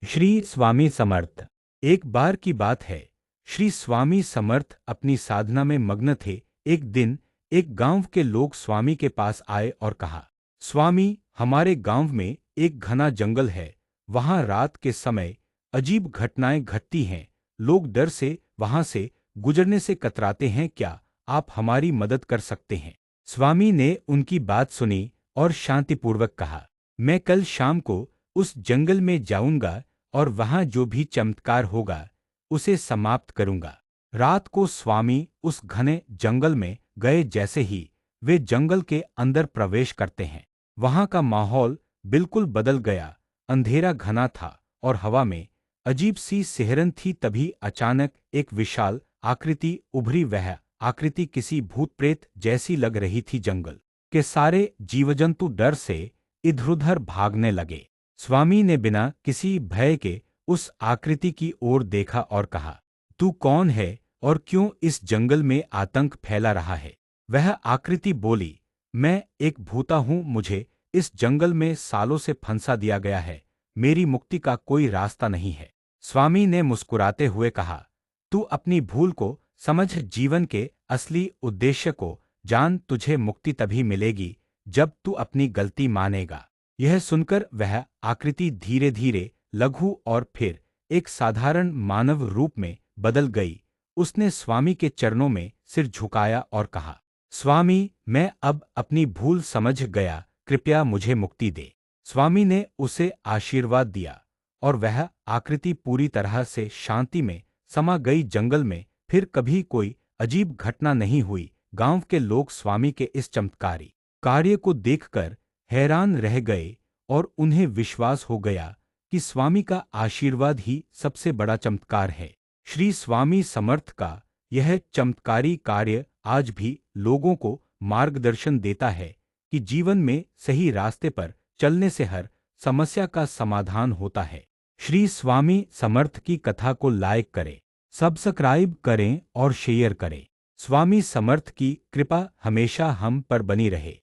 श्री स्वामी समर्थ। एक बार की बात है। श्री स्वामी समर्थ अपनी साधना में मग्न थे। एक दिन एक गांव के लोग स्वामी के पास आए और कहा, स्वामी, हमारे गांव में एक घना जंगल है। वहां रात के समय अजीब घटनाएं घटती हैं। लोग डर से वहां से गुजरने से कतराते हैं। क्या आप हमारी मदद कर सकते हैं? स्वामी ने उनकी बात सुनी और शांतिपूर्वक कहा, मैं कल शाम को उस जंगल में जाऊंगा और वहां जो भी चमत्कार होगा उसे समाप्त करूंगा। रात को स्वामी उस घने जंगल में गए। जैसे ही वे जंगल के अंदर प्रवेश करते हैं, वहां का माहौल बिल्कुल बदल गया। अंधेरा घना था और हवा में अजीब सी सिहरन थी। तभी अचानक एक विशाल आकृति उभरी। वह आकृति किसी भूत प्रेत जैसी लग रही थी। जंगल के सारे जीवजंतु डर से इधर-उधर भागने लगे। स्वामी ने बिना किसी भय के उस आकृति की ओर देखा और कहा, तू कौन है और क्यों इस जंगल में आतंक फैला रहा है? वह आकृति बोली, मैं एक भूता हूं। मुझे इस जंगल में सालों से फंसा दिया गया है। मेरी मुक्ति का कोई रास्ता नहीं है। स्वामी ने मुस्कुराते हुए कहा, तू अपनी भूल को समझ, जीवन के असली उद्देश्य को जान। तुझे मुक्ति तभी मिलेगी जब तू अपनी गलती मानेगा। यह सुनकर वह आकृति धीरे धीरे लघु और फिर एक साधारण मानव रूप में बदल गई। उसने स्वामी के चरणों में सिर झुकाया और कहा, स्वामी, मैं अब अपनी भूल समझ गया। कृपया मुझे मुक्ति दे। स्वामी ने उसे आशीर्वाद दिया और वह आकृति पूरी तरह से शांति में समा गई। जंगल में फिर कभी कोई अजीब घटना नहीं हुई। गांव के लोग स्वामी के इस चमत्कारी कार्य को देखकर हैरान रह गए और उन्हें विश्वास हो गया कि स्वामी का आशीर्वाद ही सबसे बड़ा चमत्कार है। श्री स्वामी समर्थ का यह चमत्कारी कार्य आज भी लोगों को मार्गदर्शन देता है कि जीवन में सही रास्ते पर चलने से हर समस्या का समाधान होता है। श्री स्वामी समर्थ की कथा को लाइक करें, सब्सक्राइब करें और शेयर करें। स्वामी समर्थ की कृपा हमेशा हम पर बनी रहे।